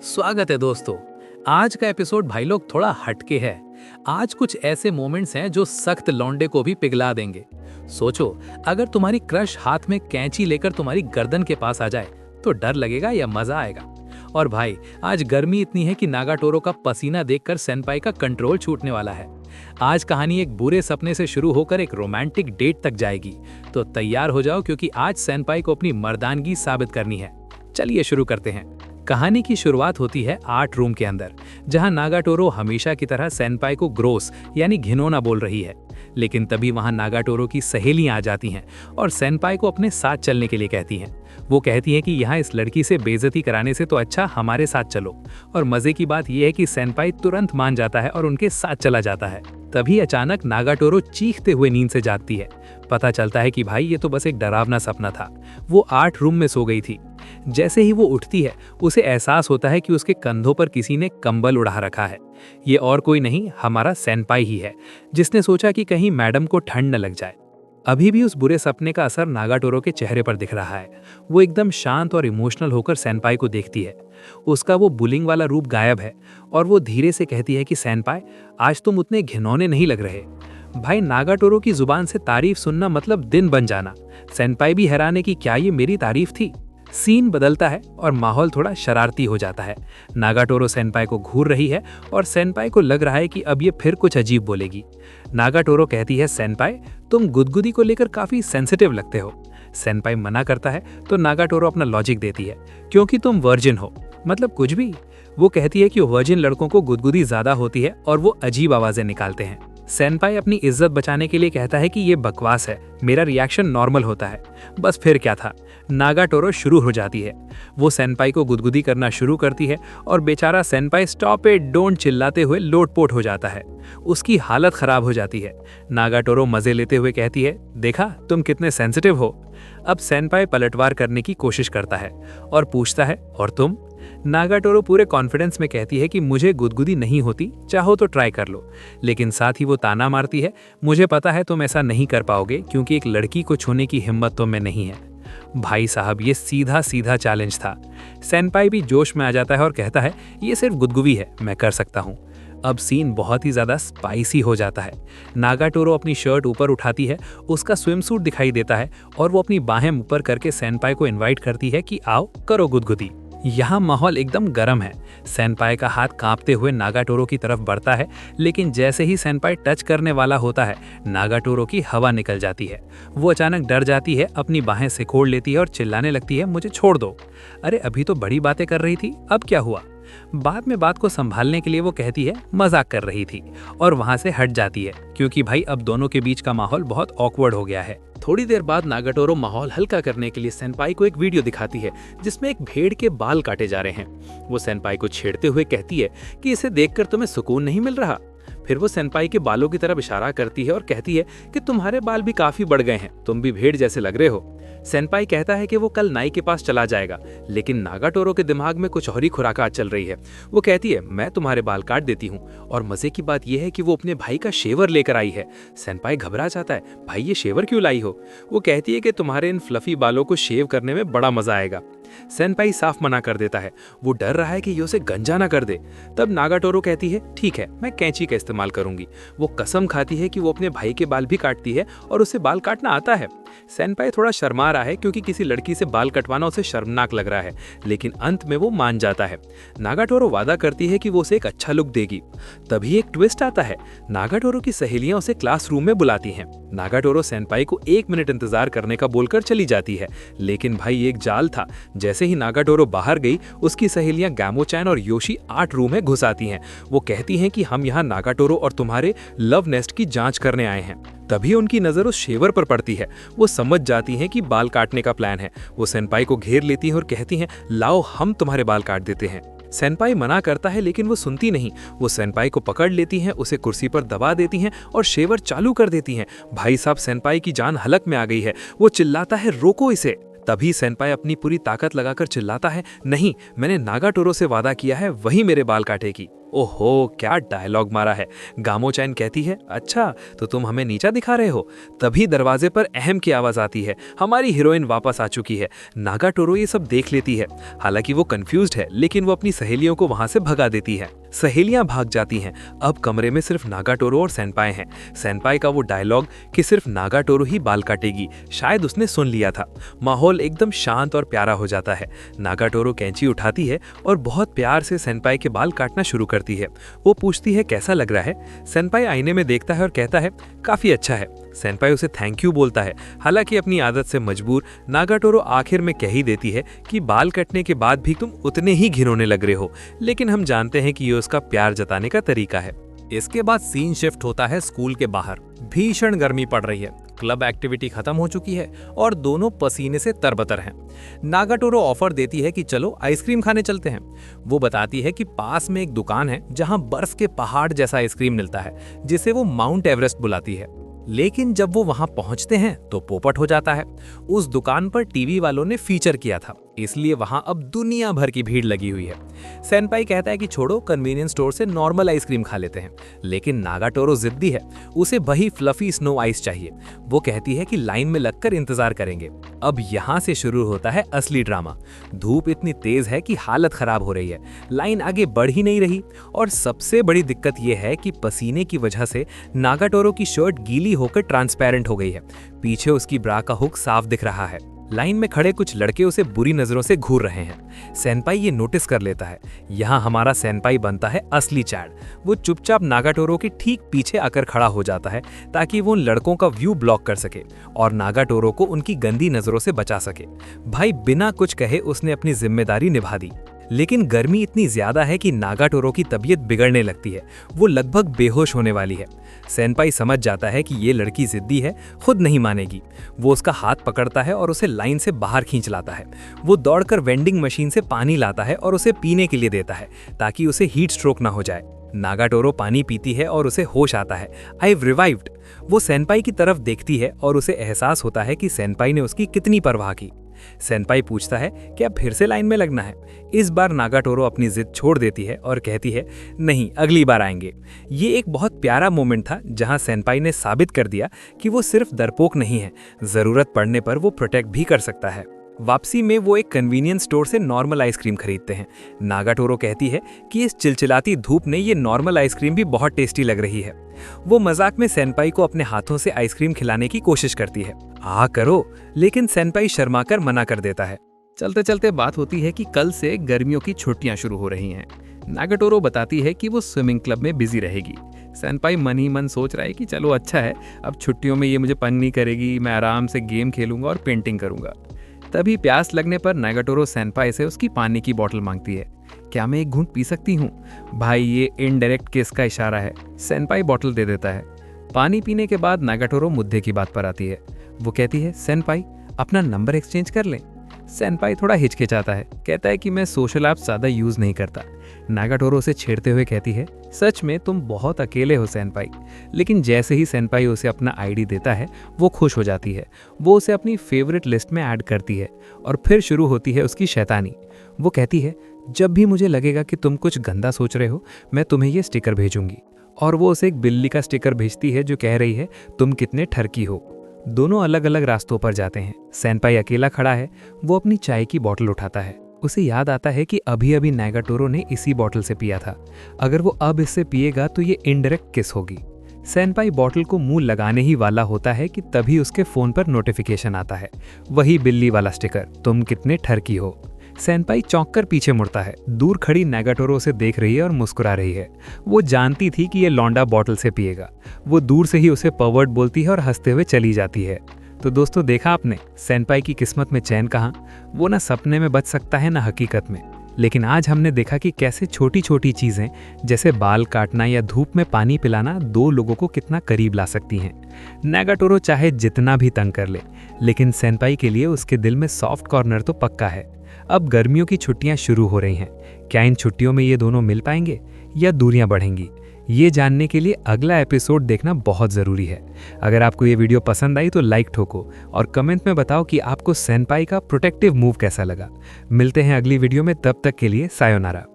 स्वागत है दोस्तों। आज का एपिसोड भाई लोग थोड़ा हटके है। आज कुछ ऐसे मोमेंट्स हैं जो सख्त लौंडे को भी पिघला देंगे। सोचो, अगर तुम्हारी क्रश हाथ में कैंची लेकर तुम्हारी गर्दन के पास आ जाए तो डर लगेगा या मजा आएगा। और भाई, आज गर्मी इतनी है कि नागाटोरो का पसीना देखकर सेनपाई का कंट्रोल छूटने वाला है। आज कहानी एक बुरे सपने से शुरू होकर एक रोमांटिक डेट तक जाएगी। तो तैयार हो जाओ, क्योंकि आज सेनपाई को अपनी मर्दानगी साबित करनी है। चलिए शुरू करते हैं। कहानी की शुरुआत होती है आर्ट रूम के अंदर, जहां नागाटोरो हमेशा की तरह सेनपाई को ग्रोस यानी घिनौना बोल रही है। लेकिन तभी वहां नागाटोरो की सहेलियां आ जाती हैं और सेनपाई को अपने साथ चलने के लिए कहती हैं। वो कहती हैं कि यहाँ इस लड़की से बेइज्जती कराने से तो अच्छा हमारे साथ चलो। और मजे की बात यह है कि सेनपाई तुरंत मान जाता है और उनके साथ चला जाता है। तभी अचानक नागाटोरो चीखते हुए नींद से जागती है। पता चलता है कि भाई ये तो बस एक डरावना सपना था। वो आर्ट रूम में सो गई थी। जैसे ही वो उठती है, उसे एहसास होता है कि उसके कंधों पर किसी ने कंबल उड़ा रखा है। ये और कोई नहीं, हमारा सेनपाई ही है, जिसने सोचा कि कहीं मैडम को ठंड न लग जाए। अभी भी उस बुरे सपने का असर नागाटोरो के चेहरे पर दिख रहा है। वो एकदम शांत और इमोशनल होकर सेनपाई को देखती है। उसका वो बुलिंग वाला रूप गायब है और वो धीरे से कहती है कि सेनपाई, आज तुम उतने घिनौने नहीं लग रहे। भाई, नागाटोरो की जुबान से तारीफ सुनना मतलब दिन बन जाना। सेनपाई भी हैरान है कि क्या ये मेरी तारीफ थी। सीन बदलता है और माहौल थोड़ा शरारती हो जाता है। नागाटोरो सेनपाई को घूर रही है और सेनपाई को लग रहा है कि अब ये फिर कुछ अजीब बोलेगी। नागाटोरो कहती है, सेनपाई, तुम गुदगुदी को लेकर काफी सेंसिटिव लगते हो। सेनपाई मना करता है तो नागाटोरो अपना लॉजिक देती है, क्योंकि तुम वर्जिन हो। मतलब कुछ भी। वो कहती है कि वर्जिन लड़कों को गुदगुदी ज्यादा होती है और वो अजीब आवाजें निकालते हैं। सेनपाई अपनी इज्जत बचाने के लिए कहता है कि ये बकवास है, मेरा रिएक्शन नॉर्मल होता है। बस फिर क्या था, नागाटोरो शुरू हो जाती है। वो सेनपाई को गुदगुदी करना शुरू करती है और बेचारा सेनपाई स्टॉप इट डोंट चिल्लाते हुए लोटपोट हो जाता है। उसकी हालत खराब हो जाती है। नागाटोरो मजे लेते हुए कहती है, देखा तुम कितने सेंसिटिव हो। अब सेनपाई पलटवार करने की कोशिश करता है और पूछता है, और तुम? नागाटोरो पूरे कॉन्फिडेंस में कहती है कि मुझे गुदगुदी नहीं होती, चाहो तो ट्राई कर लो। लेकिन साथ ही वो ताना मारती है, मुझे पता है तुम ऐसा नहीं कर पाओगे, क्योंकि एक लड़की को छूने की हिम्मत तुम में नहीं है। भाई साहब, ये सीधा सीधा चैलेंज था। सेनपाई भी जोश में आ जाता है और कहता है, ये सिर्फ गुदगुदी है, मैं कर सकता हूँ। अब सीन बहुत ही ज्यादा स्पाइसी हो जाता है। नागाटोरो अपनी शर्ट ऊपर उठाती है, उसका स्विमसूट दिखाई देता है और वो अपनी बाहें ऊपर करके सेनपाई को इनवाइट करती है कि आओ करो गुदगुदी। यहाँ माहौल एकदम गर्म है। सेनपाई का हाथ कांपते हुए नागाटोरो की तरफ बढ़ता है, लेकिन जैसे ही सेनपाई टच करने वाला होता है, नागाटोरो की हवा निकल जाती है। वो अचानक डर जाती है, अपनी बाहें सिकोड़ लेती है और चिल्लाने लगती है, मुझे छोड़ दो। अरे अभी तो बड़ी बातें कर रही थी, अब क्या हुआ? बाद में बात को संभालने के लिए वो कहती है, मजाक कर रही थी, और वहां से हट जाती है, क्योंकि भाई अब दोनों के बीच का माहौल बहुत ऑकवर्ड हो गया है। थोड़ी देर बाद नागाटोरो माहौल हल्का करने के लिए सेनपाई को एक वीडियो दिखाती है, जिसमें एक भेड़ के बाल काटे जा रहे हैं। वो सेनपाई को छेड़ते हुए कहती है कि इसे देखकर तुम्हें सुकून नहीं मिल रहा। फिर वो सेनपाई के बालों की तरफ इशारा करती है और कहती है कि तुम्हारे बाल भी काफी बढ़ गए हैं, तुम भी भेड़ जैसे लग रहे हो। सेनपाई कहता है कि वो कल नाई के पास चला जाएगा, लेकिन नागाटोरो के दिमाग में कुछ और ही खुराकात चल रही है। वो कहती है, मैं तुम्हारे बाल काट देती हूँ। और मजे की बात यह है कि वो अपने भाई का शेवर लेकर आई है। सेनपाई घबरा जाता है, भाई ये शेवर क्यों लाई हो? वो कहती है कि तुम्हारे इन फ्लफी बालों को शेव करने में बड़ा मजा आएगा। सेनपाई साफ मना कर देता है, वो डर रहा है कि ये उसे गंजा ना कर दे। तब नागाटोरो कहती है, ठीक है, मैं कैंची का इस्तेमाल करूंगी। वो कसम खाती है कि वो अपने भाई के बाल भी काटती है और उसे बाल काटना आता है। सेनपाई थोड़ा शर्मा रहा है, क्योंकि किसी लड़की से बाल कटवाना उसे शर्मनाक लग रहा है, लेकिन अंत में वो मान जाता है। नागाटोरो वादा करती है कि वो उसे एक अच्छा लुक देगी। तभी एक ट्विस्ट आता है। नागाटोरो की सहेलियां उसे क्लासरूम में बुलाती हैं। नागाटोरो सेनपाई को 1 मिनट इंतजार करने का बोलकर चली जाती है, लेकिन भाई एक जाल था। जैसे ही नागाटोरो बाहर गई, उसकी सहेलियां गामो-चैन और योशी आर्ट रूम में घुस आती हैं। वो कहती हैं कि हम यहाँ नागाटोरो और तुम्हारे लव नेस्ट की जांच करने आए हैं। तभी उनकी नजर उस शेवर पर पड़ती है। वो समझ जाती हैं कि बाल काटने का प्लान है। वो सेनपाई को घेर लेती हैं और कहती हैं, लाओ हम तुम्हारे बाल काट देते हैं। सेनपाई मना करता है, लेकिन वो सुनती नहीं। वो सेनपाई को पकड़ लेती हैं, उसे कुर्सी पर दबा देती हैं और शेवर चालू कर देती हैं। भाई साहब, सेनपाई की जान हलक में आ गई है। वो चिल्लाता है, रोको इसे। तभी सेनपाई अपनी पूरी ताकत लगाकर चिल्लाता है, नहीं, मैंने नागाटोरो से वादा किया है, वही मेरे बाल काटेगी। ओहो, क्या डायलॉग मारा है। गामो-चैन कहती है, अच्छा तो तुम हमें नीचा दिखा रहे हो। तभी दरवाजे पर अहम की आवाज आती है, हमारी हीरोइन वापस आ चुकी है। नागाटोरो ये सब देख लेती है। हालांकि वो कंफ्यूज्ड है, लेकिन वो अपनी सहेलियों को वहां से भगा देती है। सहेलियां भाग जाती हैं। अब कमरे में सिर्फ नागाटोरो और सेनपाई हैं। सेनपाई का वो डायलॉग कि सिर्फ नागाटोरो ही बाल काटेगी, शायद उसने सुन लिया था। माहौल एकदम शांत और प्यारा हो जाता है। नागाटोरो कैंची उठाती है और बहुत प्यार से सेनपाई के बाल काटना शुरू करती है। वो पूछती है कैसा लग रहा है। सेनपाई आईने में देखता है और कहता है काफी अच्छा है। सेनपाई उसे थैंक यू बोलता है। हालांकि अपनी आदत से मजबूर नागाटोरो आखिर में कह ही देती है कि बाल कटने के बाद भी तुम उतने ही घिनौने लग रहे हो, लेकिन हम जानते हैं कि ये उसका प्यार जताने का तरीका है। इसके बाद सीन शिफ्ट होता है स्कूल के बाहर। भीषण गर्मी पड़ रही है, क्लब एक्टिविटी खत्म हो चुकी है और दोनों पसीने से तरबतर हैं। नागाटोरो ऑफर देती है कि चलो आइसक्रीम खाने चलते हैं। वो बताती है कि पास में एक दुकान है जहां बर्फ के पहाड़ जैसा आइसक्रीम मिलता है, जिसे वो माउंट एवरेस्ट बुलाती है। लेकिन जब वो वहां पहुंचते हैं तो पोपट हो जाता है। उस दुकान पर टीवी वालों ने फीचर किया था, इसलिए वहां अब दुनिया भर की भीड़ लगी हुई है। सेनपाई कहता है कि छोड़ो, कन्वीनियंस स्टोर से नॉर्मल आइसक्रीम खा लेते हैं। लेकिन नागाटोरो जिद्दी है, उसे वही फ्लफी स्नो आइस चाहिए। वो कहती है कि लाइन में लगकर इंतजार करेंगे। अब यहाँ से शुरू होता है असली ड्रामा। धूप इतनी तेज है कि हालत खराब हो रही है, लाइन आगे बढ़ ही नहीं रही। और सबसे बड़ी दिक्कत यह है कि पसीने की वजह से नागाटोरो की शर्ट गीली होकर ट्रांसपेरेंट हो गई है। पीछे उसकी ब्रा का हुक साफ दिख रहा है। लाइन में खड़े कुछ लड़के उसे बुरी नजरों से घूर रहे हैं। सेनपाई ये नोटिस कर लेता है। यहाँ हमारा सेनपाई बनता है असली चैड। वो चुपचाप नागाटोरो के ठीक पीछे आकर खड़ा हो जाता है ताकि वो उन लड़कों का व्यू ब्लॉक कर सके और नागाटोरो को उनकी गंदी नजरों से बचा सके। भाई बिना कुछ कहे उसने अपनी जिम्मेदारी निभा दी। लेकिन गर्मी इतनी ज्यादा है कि नागाटोरो की तबीयत बिगड़ने लगती है। वो लगभग बेहोश होने वाली है। सेनपाई समझ जाता है कि ये लड़की जिद्दी है, खुद नहीं मानेगी। वो उसका हाथ पकड़ता है और उसे लाइन से बाहर खींच लाता है। वो दौड़कर वेंडिंग मशीन से पानी लाता है और उसे पीने के लिए देता है ताकि उसे हीट स्ट्रोक ना हो जाए। नागाटोरो पानी पीती है और उसे होश आता है। I have revived. वो सेनपाई की तरफ देखती है और उसे एहसास होता है कि सेनपाई ने उसकी कितनी परवाह की। सेनपाई पूछता है क्या फिर से लाइन में लगना है। इस बार नागाटोरो अपनी जिद छोड़ देती है और कहती है नहीं, अगली बार आएंगे। ये एक बहुत प्यारा मोमेंट था जहां सेनपाई ने साबित कर दिया कि वो सिर्फ डरपोक नहीं है, जरूरत पड़ने पर वो प्रोटेक्ट भी कर सकता है। वापसी में वो एक कन्वीनियंस स्टोर से नॉर्मल आइसक्रीम खरीदते हैं। नागाटोरो कहती है कि इस चिलचिलाती धूप में ये नॉर्मल आइसक्रीम भी बहुत टेस्टी लग रही है। वो मजाक में सेनपाई को अपने हाथों से आइसक्रीम खिलाने की कोशिश करती है, आ करो, लेकिन सेनपाई शर्माकर मना कर देता है। चलते चलते बात होती है कि कल से गर्मियों की छुट्टियां शुरू हो रही हैं। नागाटोरो बताती है कि वो स्विमिंग क्लब में बिजी रहेगी। सेनपाई मन ही मन सोच रहा है कि चलो अच्छा है, अब छुट्टियों में ये मुझे पंग नहीं करेगी, मैं आराम से गेम खेलूंगा और पेंटिंग करूंगा। तभी प्यास लगने पर नागाटोरो सेनपाई से उसकी पानी की बोतल मांगती है। क्या मैं एक घूंट पी सकती हूँ? भाई ये इनडायरेक्ट किस का इशारा है। सेनपाई बोतल दे देता है। पानी पीने के बाद नागाटोरो मुद्दे की बात पर आती है। वो कहती है सेनपाई अपना नंबर एक्सचेंज कर लें। सेनपाई थोड़ा हिचकिचाता है, कहता है कि मैं सोशल ऐप ज़्यादा यूज़ नहीं करता। नागाटोरो से छेड़ते हुए कहती है सच में तुम बहुत अकेले हो सेनपाई। लेकिन जैसे ही सेनपाई उसे अपना आईडी देता है वो खुश हो जाती है। वो उसे अपनी फेवरेट लिस्ट में ऐड करती है और फिर शुरू होती है उसकी शैतानी। वो कहती है जब भी मुझे लगेगा कि तुम कुछ गंदा सोच रहे हो मैं तुम्हें ये स्टिकर भेजूंगी। और वो उसे एक बिल्ली का स्टिकर भेजती है जो कह रही है तुम कितने ठरकी हो। दोनों अलग अलग रास्तों पर जाते हैं। सेनपाई अकेला खड़ा है। वो अपनी चाय की बोतल उठाता है। उसे याद आता है कि अभी अभी नागाटोरो ने इसी बोतल से पिया था। अगर वो अब इससे पिएगा तो ये इनडायरेक्ट किस होगी। सेनपाई बोतल को मुंह लगाने ही वाला होता है कि तभी उसके फोन पर नोटिफिकेशन आता है, वही बिल्ली वाला स्टिकर, तुम कितने ठरकी हो। सेनपाई चौंक कर पीछे मुड़ता है। दूर खड़ी नागाटोरो उसे देख रही है और मुस्कुरा रही है। वो जानती थी कि ये लौंडा बोतल से पिएगा। वो दूर से ही उसे पर्वर्ट बोलती है और हंसते हुए चली जाती है। तो दोस्तों देखा आपने सेनपाई की किस्मत में चैन कहाँ। वो ना सपने में बच सकता है ना हकीकत में। लेकिन आज हमने देखा कि कैसे छोटी छोटी चीजें जैसे बाल काटना या धूप में पानी पिलाना दो लोगों को कितना करीब ला सकती हैं। नागाटोरो चाहे जितना भी तंग कर ले, लेकिन सेनपाई के लिए उसके दिल में सॉफ्ट कॉर्नर तो पक्का है। अब गर्मियों की छुट्टियां शुरू हो रही हैं। क्या इन छुट्टियों में ये दोनों मिल पाएंगे या दूरियां बढ़ेंगी? ये जानने के लिए अगला एपिसोड देखना बहुत ज़रूरी है। अगर आपको ये वीडियो पसंद आई तो लाइक ठोको और कमेंट में बताओ कि आपको सेनपाई का प्रोटेक्टिव मूव कैसा लगा। मिलते हैं अगली वीडियो में, तब तक के लिए सायोनारा।